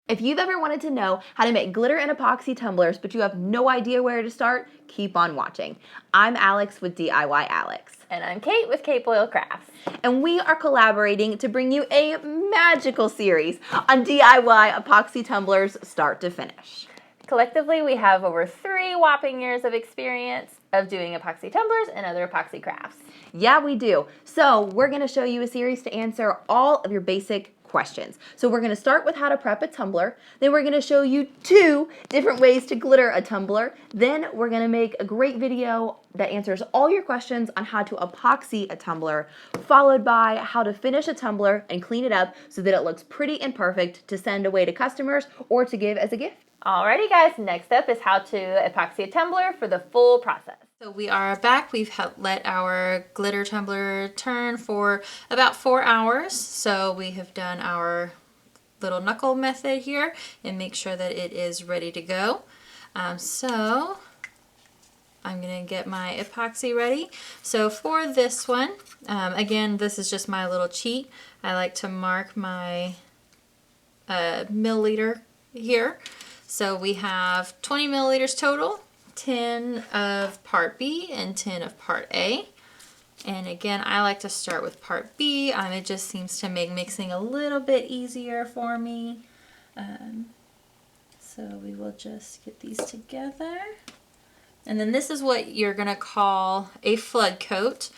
If you've ever wanted to know how to make glitter and epoxy tumblers, but you have no idea where to start, keep on watching. I'm Alex with DIY Alex. And I'm Kate with Kate Boyle Crafts. And we are collaborating to bring you a magical series on DIY epoxy tumblers start to finish. Collectively, we have over 3 whopping years of experience of doing epoxy tumblers and other epoxy crafts. Yeah, we do. So we're going to show you a series to answer all of your basic questions. So we're going to start with how to prep a tumbler. Then we're going to show you 2 different ways to glitter a tumbler. Then we're going to make a great video that answers all your questions on how to epoxy a tumbler, followed by how to finish a tumbler and clean it up so that it looks pretty and perfect to send away to customers or to give as a gift. Alrighty guys, next up is how to epoxy a tumbler for the full process. So we are back. We've let our glitter tumbler turn for about 4 hours. So we have done our little knuckle method here and make sure that it is ready to go. So I'm going to get my epoxy ready. So for this one, again, this is just my little cheat. I like to mark my milliliter here. So we have 20 milliliters total. 10 of part B and 10 of part A. And again, I like to start with part B. It just seems to make mixing a little bit easier for me. So we will just get these together. And then this is what you're going to call a flood coat.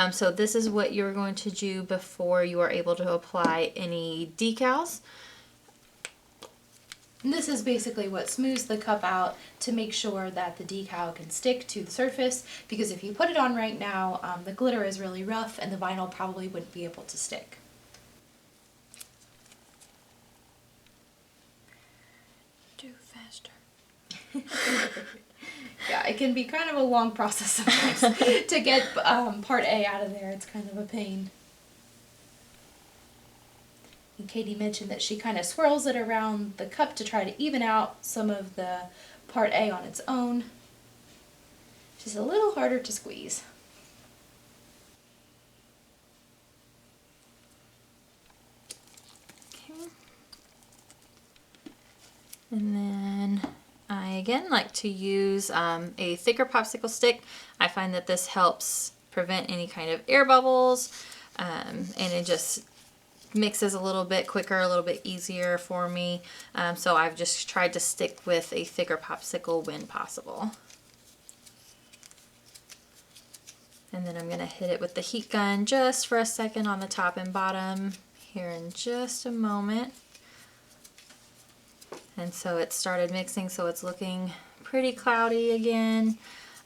So this is what you're going to do before you are able to apply any decals. And this is basically what smooths the cup out to make sure that the decal can stick to the surface, because if you put it on right now, the glitter is really rough and the vinyl probably wouldn't be able to stick. Do faster. Yeah, it can be kind of a long process sometimes to get part A out of there. It's kind of a pain. And Katie mentioned that she kind of swirls it around the cup to try to even out some of the part A on its own. Just a little harder to squeeze. Okay. And then I again like to use a thicker popsicle stick. I find that this helps prevent any kind of air bubbles, and it just mixes a little bit quicker, a little bit easier for me. So I've just tried to stick with a thicker popsicle when possible. And then I'm going to hit it with the heat gun just for a second on the top and bottom here in just a moment. And so it started mixing, so it's looking pretty cloudy again,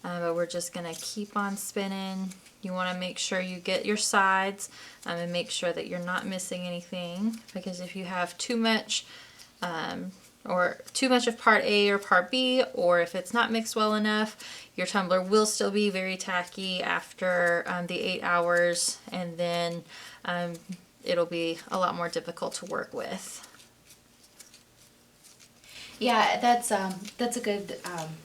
but we're just going to keep on spinning. You want to make sure you get your sides and make sure that you're not missing anything, because if you have too much of part A or part B, or if it's not mixed well enough, your tumbler will still be very tacky after the 8 hours, and then it'll be a lot more difficult to work with. Yeah, that's a good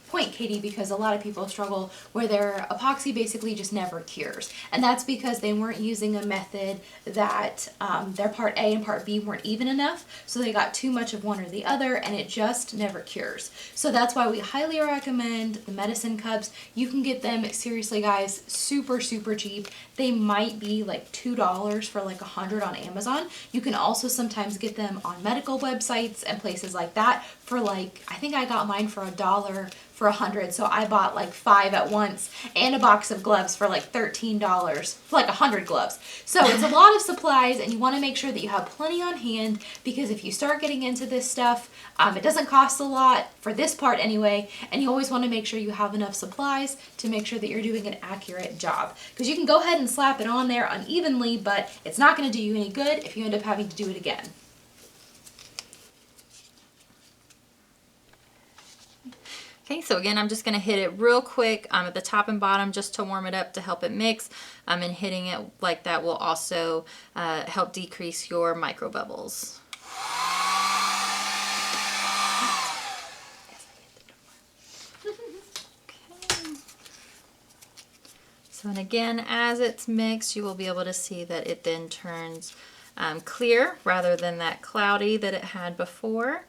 point, Katie, because a lot of people struggle where their epoxy basically just never cures. And that's because they weren't using a method that their part A and part B weren't even enough, so they got too much of one or the other, and it just never cures. So that's why we highly recommend the medicine cups. You can get them, seriously guys, super, super cheap. They might be like $2 for like 100 on Amazon. You can also sometimes get them on medical websites and places like that for like, I think I got mine for $1 for 100, so I bought like 5 at once, and a box of gloves for like $13 for like 100 gloves. So it's a lot of supplies, and you want to make sure that you have plenty on hand, because if you start getting into this stuff, it doesn't cost a lot for this part anyway, and you always want to make sure you have enough supplies to make sure that you're doing an accurate job, because you can go ahead and slap it on there unevenly, but it's not going to do you any good if you end up having to do it again. Okay, so again, I'm just going to hit it real quick at the top and bottom just to warm it up to help it mix. And hitting it like that will also help decrease your micro bubbles. Okay. So and again, as it's mixed, you will be able to see that it then turns clear rather than that cloudy that it had before.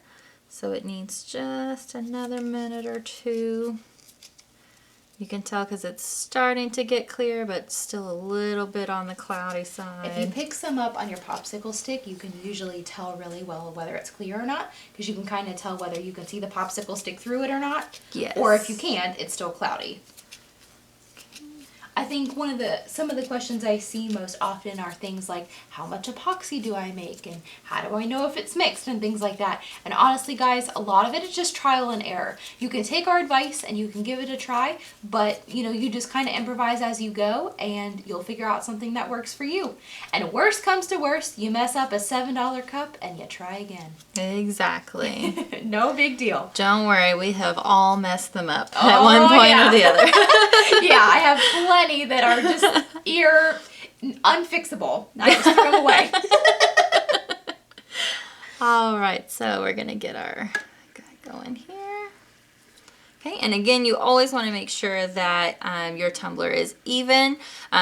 So it needs just another minute or two. You can tell because it's starting to get clear, but still a little bit on the cloudy side. If you pick some up on your popsicle stick, you can usually tell really well whether it's clear or not, because you can kind of tell whether you can see the popsicle stick through it or not. Yes. Or if you can't, it's still cloudy. I think some of the questions I see most often are things like, how much epoxy do I make, and how do I know if it's mixed, and things like that. And honestly, guys, a lot of it is just trial and error. You can take our advice and you can give it a try, but you just kind of improvise as you go, and you'll figure out something that works for you. And worst comes to worst, you mess up a $7 cup and you try again. Exactly. No big deal. Don't worry, we have all messed them up at one point or the other. Yeah, I have plenty that are just unfixable. I just throw them away. All right, so we're gonna get our guy going here. Okay, and again, you always want to make sure that your tumbler is even,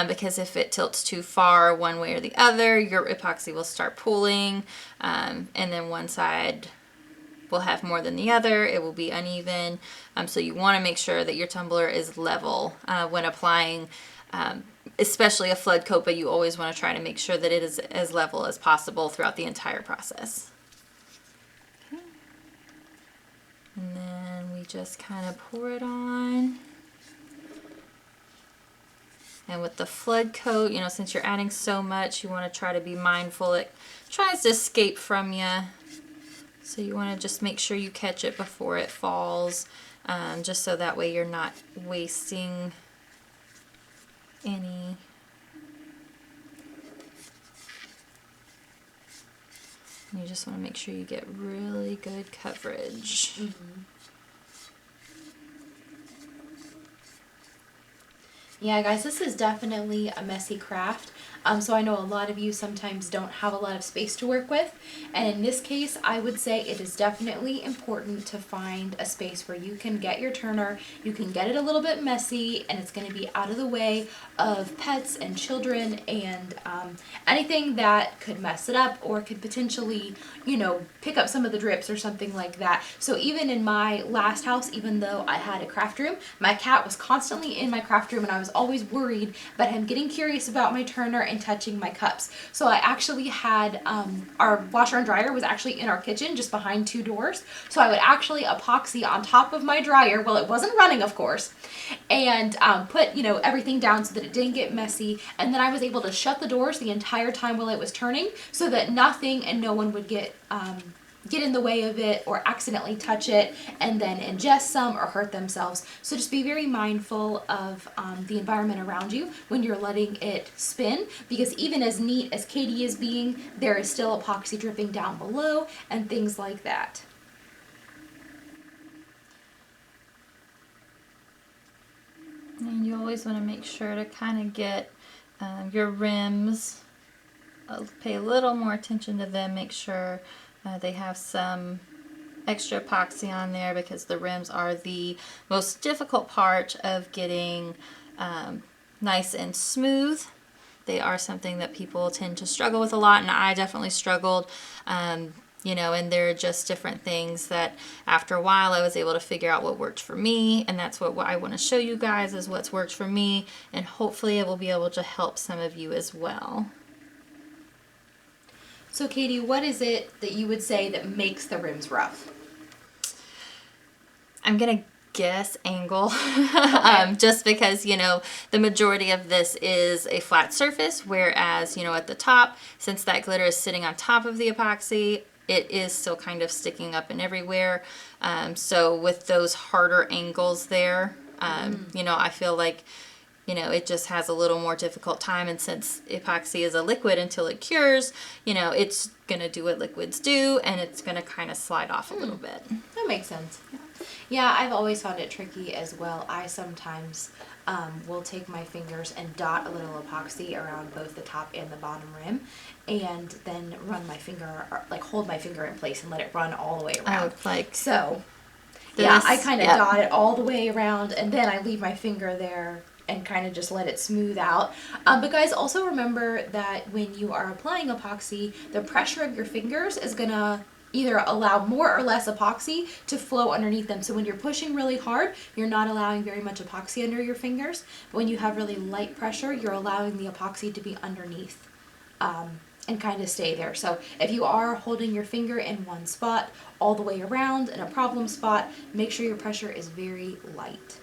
because if it tilts too far one way or the other, your epoxy will start pooling, and then one side will have more than the other. It will be uneven. So you want to make sure that your tumbler is level when applying, especially a flood coat, but you always want to try to make sure that it is as level as possible throughout the entire process. Okay. And then we just kind of pour it on. And with the flood coat, since you're adding so much, you want to try to be mindful. It tries to escape from you. So you want to just make sure you catch it before it falls, just so that way you're not wasting any. You just want to make sure you get really good coverage. Mm-hmm. Yeah, guys, this is definitely a messy craft. So I know a lot of you sometimes don't have a lot of space to work with. And in this case, I would say it is definitely important to find a space where you can get your turner, you can get it a little bit messy, and it's going to be out of the way of pets and children and anything that could mess it up or could potentially, pick up some of the drips or something like that. So even in my last house, even though I had a craft room, my cat was constantly in my craft room, and I was always worried about him getting curious about my turner and touching my cups. So I actually had our washer and dryer was actually in our kitchen just behind 2 doors. So I would actually epoxy on top of my dryer, well, it wasn't running, of course, and put everything down so that it didn't get messy. And then I was able to shut the doors the entire time while it was turning so that nothing and no one would get in the way of it or accidentally touch it and then ingest some or hurt themselves. So just be very mindful of the environment around you when you're letting it spin, because even as neat as Katie is being, there is still epoxy dripping down below and things like that. And you always want to make sure to kind of get your rims, pay a little more attention to them, make sure they have some extra epoxy on there, because the rims are the most difficult part of getting nice and smooth. They are something that people tend to struggle with a lot, and I definitely struggled. And there are just different things that after a while I was able to figure out what worked for me, and that's what I want to show you guys is what's worked for me, and hopefully it will be able to help some of you as well. So Katie, what is it that you would say that makes the rims rough? I'm gonna guess angle, just because the majority of this is a flat surface, whereas at the top, since that glitter is sitting on top of the epoxy, it is still kind of sticking up and everywhere. So with those harder angles there, I feel like it just has a little more difficult time, and since epoxy is a liquid until it cures, it's gonna do what liquids do, and it's gonna kind of slide off a little bit. That makes sense. Yeah, I've always found it tricky as well. I sometimes will take my fingers and dot a little epoxy around both the top and the bottom rim, and then run my finger, or like hold my finger in place and let it run all the way around. Oh, like so. This, yeah, I kind of dot it all the way around, and then I leave my finger there and kind of just let it smooth out. But guys, also remember that when you are applying epoxy, the pressure of your fingers is gonna either allow more or less epoxy to flow underneath them. So when you're pushing really hard, you're not allowing very much epoxy under your fingers. But when you have really light pressure, you're allowing the epoxy to be underneath and kind of stay there. So if you are holding your finger in one spot all the way around in a problem spot, make sure your pressure is very light.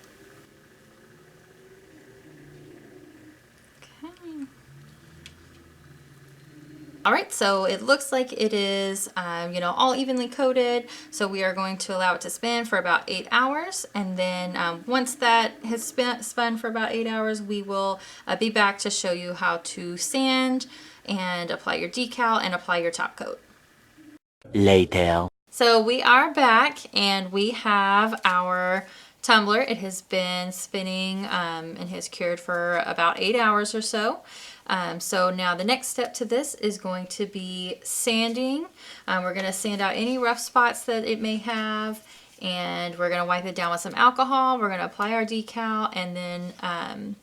All right, so it looks like it is, you know, all evenly coated. So we are going to allow it to spin for about 8 hours. And then once that has spun for about 8 hours, we will be back to show you how to sand and apply your decal and apply your top coat. Later. So we are back and we have our tumbler. It has been spinning and has cured for about 8 hours or so. So now the next step to this is going to be sanding. We're going to sand out any rough spots that it may have, and we're going to wipe it down with some alcohol. We're going to apply our decal, and then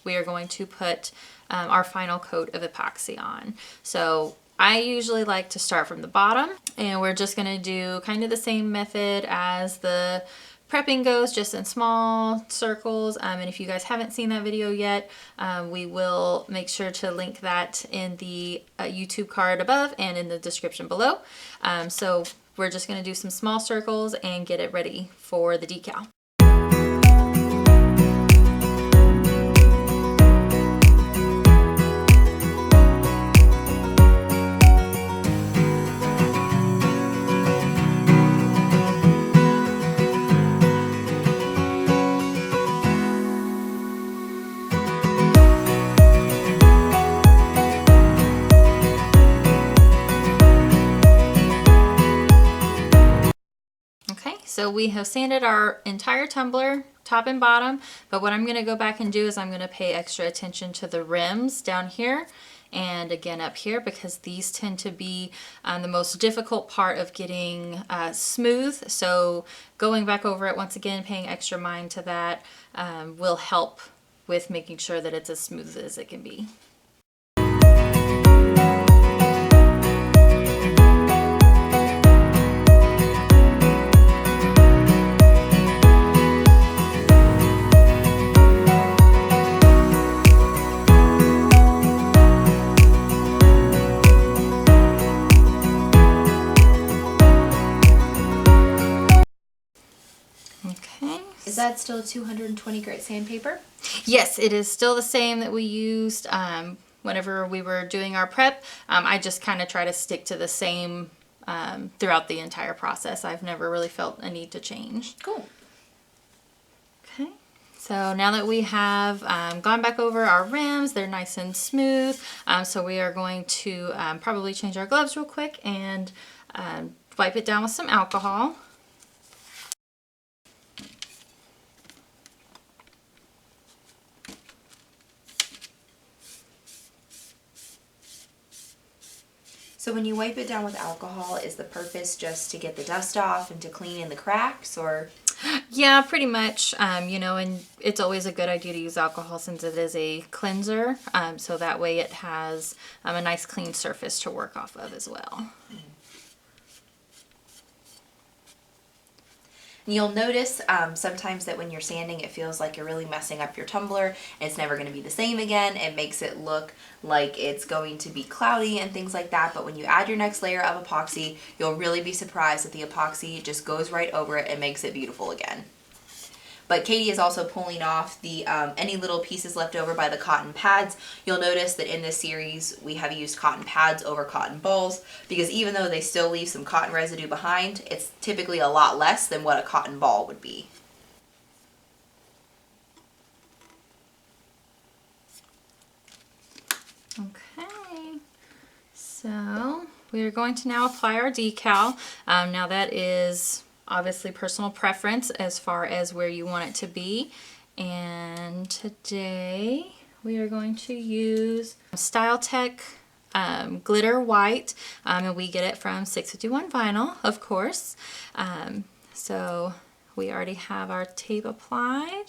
we are going to put our final coat of epoxy on. So I usually like to start from the bottom, and we're just going to do kind of the same method as the prepping goes, just in small circles. And if you guys haven't seen that video yet, we will make sure to link that in the YouTube card above and in the description below. So we're just going to do some small circles and get it ready for the decal. So we have sanded our entire tumbler, top and bottom, but what I'm going to go back and do is I'm going to pay extra attention to the rims down here and again up here, because these tend to be the most difficult part of getting smooth. So going back over it once again, paying extra mind to that will help with making sure that it's as smooth as it can be. Is that still 220 grit sandpaper? Yes, it is still the same that we used whenever we were doing our prep. I just kind of try to stick to the same throughout the entire process. I've never really felt a need to change. Cool. Okay, so now that we have gone back over our rims, they're nice and smooth. So we are going to probably change our gloves real quick and wipe it down with some alcohol. So when you wipe it down with alcohol, is the purpose just to get the dust off and to clean in the cracks, or? Yeah, pretty much. You know, and it's always a good idea to use alcohol since it is a cleanser. So that way it has a nice clean surface to work off of as well. You'll notice sometimes that when you're sanding, it feels like you're really messing up your tumbler and it's never going to be the same again. It makes it look like it's going to be cloudy and things like that. But when you add your next layer of epoxy, you'll really be surprised that the epoxy just goes right over it and makes it beautiful again. But Katie is also pulling off the any little pieces left over by the cotton pads. You'll notice that in this series we have used cotton pads over cotton balls, because even though they still leave some cotton residue behind, it's typically a lot less than what a cotton ball would be. Okay, so we are going to now apply our decal. Now that is obviously personal preference as far as where you want it to be. And today we are going to use Styletech Glitter White, and we get it from 651 Vinyl, of course. So we already have our tape applied.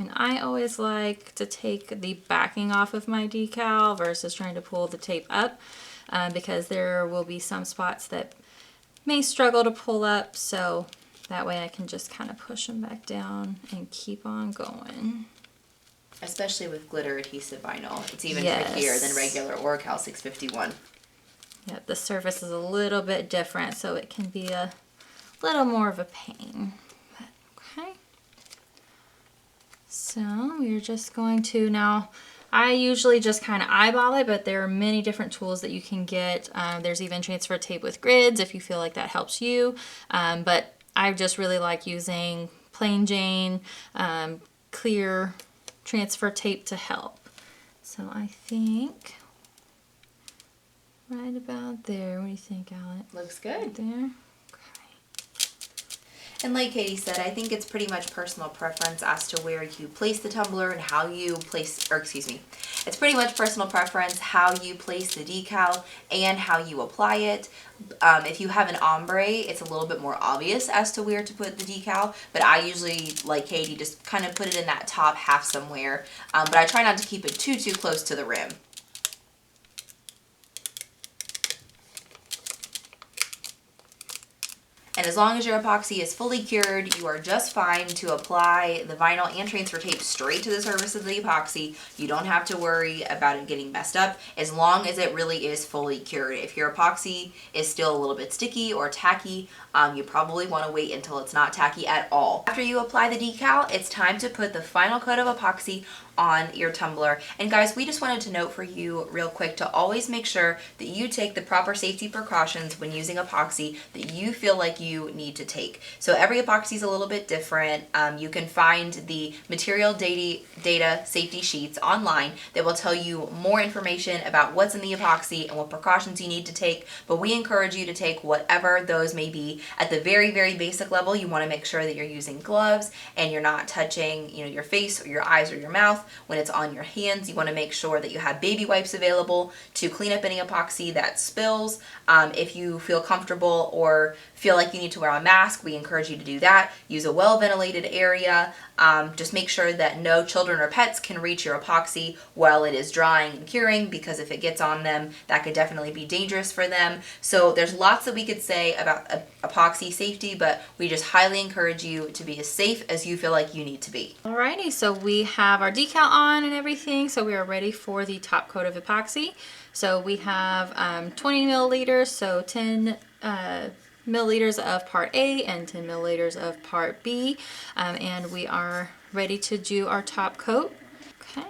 And I always like to take the backing off of my decal versus trying to pull the tape up because there will be some spots that may struggle to pull up, so that way I can just kind of push them back down and keep on going. Especially with glitter adhesive vinyl. It's even Yes. trickier than regular or Cal 651. Yeah, the surface is a little bit different, so it can be a little more of a pain. But, okay. So we're just going to now, I usually just kind of eyeball it, but there are many different tools that you can get. There's even transfer tape with grids if you feel like that helps you. But I just really like using plain Jane, clear transfer tape to help. So I think right about there. What do you think, Alec? Looks good. There. And like Katie said, I think it's pretty much personal preference as to where you place the tumbler and how you place, or excuse me, it's pretty much personal preference how you place the decal and how you apply it. If you have an ombre, it's a little bit more obvious as to where to put the decal, but I usually, like Katie, just kind of put it in that top half somewhere, but I try not to keep it too close to the rim. And as long as your epoxy is fully cured, you are just fine to apply the vinyl and transfer tape straight to the surface of the epoxy. You don't have to worry about it getting messed up as long as it really is fully cured. If your epoxy is still a little bit sticky or tacky, you probably want to wait until it's not tacky at all. After you apply the decal, it's time to put the final coat of epoxy on your tumbler. And guys, we just wanted to note for you real quick to always make sure that you take the proper safety precautions when using epoxy that you feel like you need to take. So every epoxy is a little bit different. You can find the material data safety sheets online that will tell you more information about what's in the epoxy and what precautions you need to take, but we encourage you to take whatever those may be. At the very basic level, you want to make sure that you're using gloves and you're not touching, your face or your eyes or your mouth. When it's on your hands, you want to make sure that you have baby wipes available to clean up any epoxy that spills. If you feel comfortable or feel like you need to wear a mask, we encourage you to do that. Use a well-ventilated area. Just make sure that no children or pets can reach your epoxy while it is drying and curing, because if it gets on them, that could definitely be dangerous for them. So there's lots that we could say about epoxy safety, but we just highly encourage you to be as safe as you feel like you need to be. Alrighty, so we have our decal on and everything, so we are ready for the top coat of epoxy. So we have 20 milliliters, so 10 milliliters of part A and 10 milliliters of part B, and we are ready to do our top coat. Okay.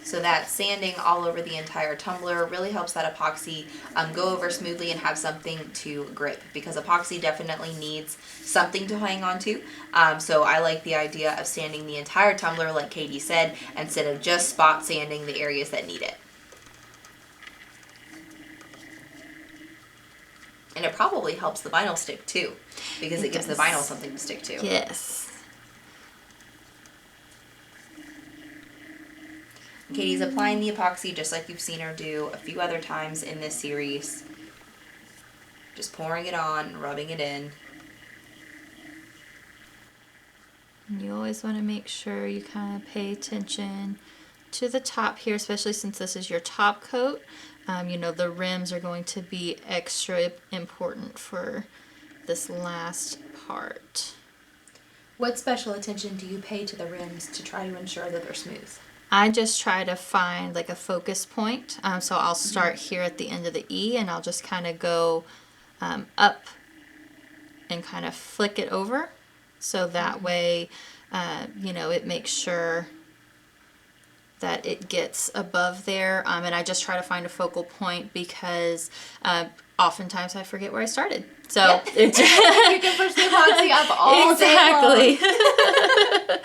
So that sanding all over the entire tumbler really helps that epoxy go over smoothly and have something to grip, because epoxy definitely needs something to hang on to. So I like the idea of sanding the entire tumbler like Katie said, instead of just spot sanding the areas that need it. And it probably helps the vinyl stick too, because it gives the vinyl something to stick to. Yes. Katie's applying the epoxy just like you've seen her do a few other times in this series. Just pouring it on, rubbing it in. And you always want to make sure you kind of pay attention to the top here, especially since this is your top coat. The rims are going to be extra important for this last part. What special attention do you pay to the rims to try to ensure that they're smooth? I just try to find like a focus point. So I'll start here at the end of the E, and I'll just kind of go up and kind of flick it over. So that way, it makes sure that it gets above there. And I just try to find a focal point because oftentimes I forget where I started. So You can push the epoxy up all day long.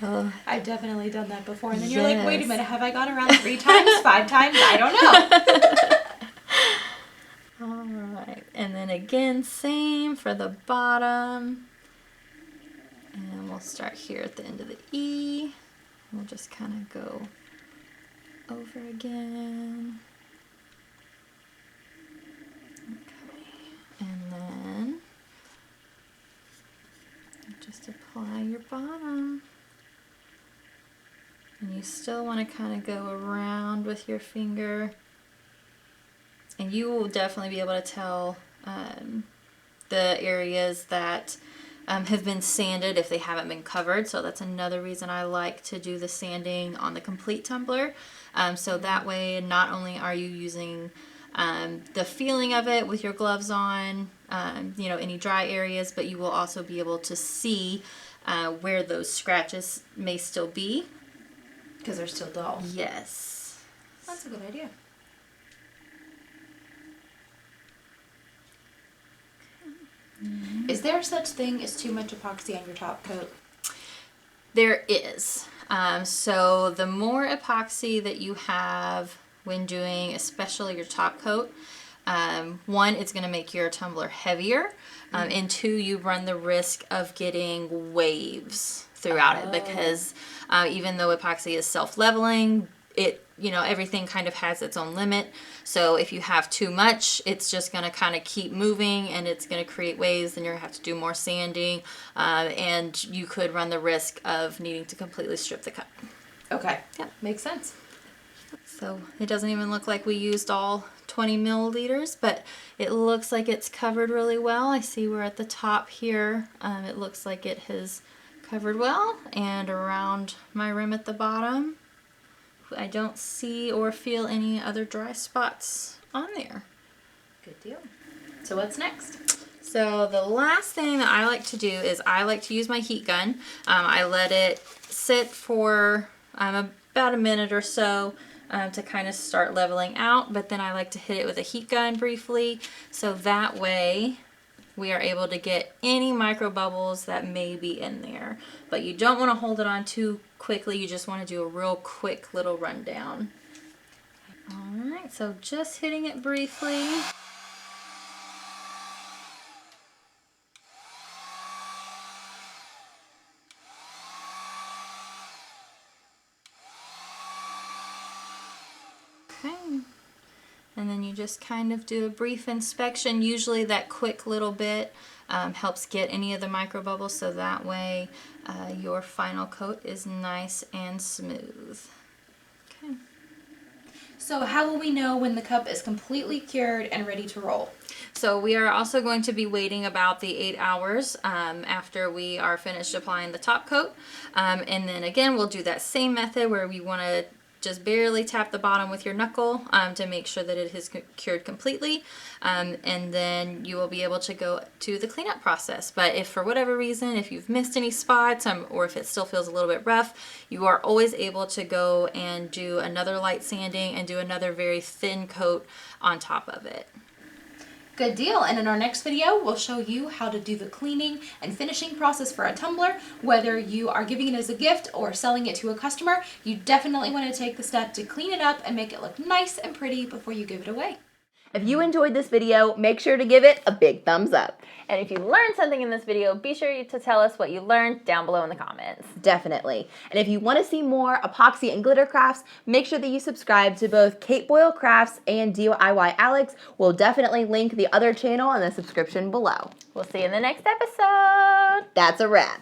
Oh. I've definitely done that before, and then you're like, wait a minute, have I gone around 3 times, 5 times? I don't know. Alright, and then again, same for the bottom. And we'll start here at the end of the E. We'll just kind of go over again. Okay, and your bottom. And you still want to kind of go around with your finger. And you will definitely be able to tell the areas that have been sanded if they haven't been covered. So that's another reason I like to do the sanding on the complete tumbler. So that way, not only are you using the feeling of it with your gloves on, you know, any dry areas, but you will also be able to see where those scratches may still be. Because they're still dull. Yes. That's a good idea. Is there such thing as too much epoxy on your top coat? There is. So the more epoxy that you have when doing especially your top coat, one, it's going to make your tumbler heavier, and two, you run the risk of getting waves throughout it, because even though epoxy is self-leveling, it, you know, everything kind of has its own limit. So if you have too much, it's just going to kind of keep moving and it's going to create waves, and you're going to have to do more sanding, and you could run the risk of needing to completely strip the cup. Okay. Yeah. Makes sense. So it doesn't even look like we used all 20 milliliters, but it looks like it's covered really well. I see we're at the top here. It looks like it has covered well, and around my rim at the bottom, I don't see or feel any other dry spots on there. Good deal. So what's next? So the last thing that I like to do is I like to use my heat gun. I let it sit for about a minute or so to kind of start leveling out, but then I like to hit it with a heat gun briefly, so that way we are able to get any micro bubbles that may be in there. But you don't want to hold it on too quickly, you just want to do a real quick little rundown. Alright, so just hitting it briefly. Okay, and then you just kind of do a brief inspection. Usually that quick little bit helps get any of the micro bubbles, so that way your final coat is nice and smooth. Okay. So how will we know when the cup is completely cured and ready to roll? So we are also going to be waiting about the 8 hours after we are finished applying the top coat. And then again, we'll do that same method where we want to just barely tap the bottom with your knuckle to make sure that it has cured completely, and then you will be able to go to the cleanup process. But if for whatever reason, if you've missed any spots or if it still feels a little bit rough, you are always able to go and do another light sanding and do another very thin coat on top of it. Good deal. And in our next video, we'll show you how to do the cleaning and finishing process for a tumbler. Whether you are giving it as a gift or selling it to a customer, you definitely want to take the step to clean it up and make it look nice and pretty before you give it away. If you enjoyed this video, make sure to give it a big thumbs up. And if you learned something in this video, be sure to tell us what you learned down below in the comments. Definitely. And if you want to see more epoxy and glitter crafts, make sure that you subscribe to both Kate Boyle Crafts and DIY Alex. We'll definitely link the other channel in the subscription below. We'll see you in the next episode. That's a wrap.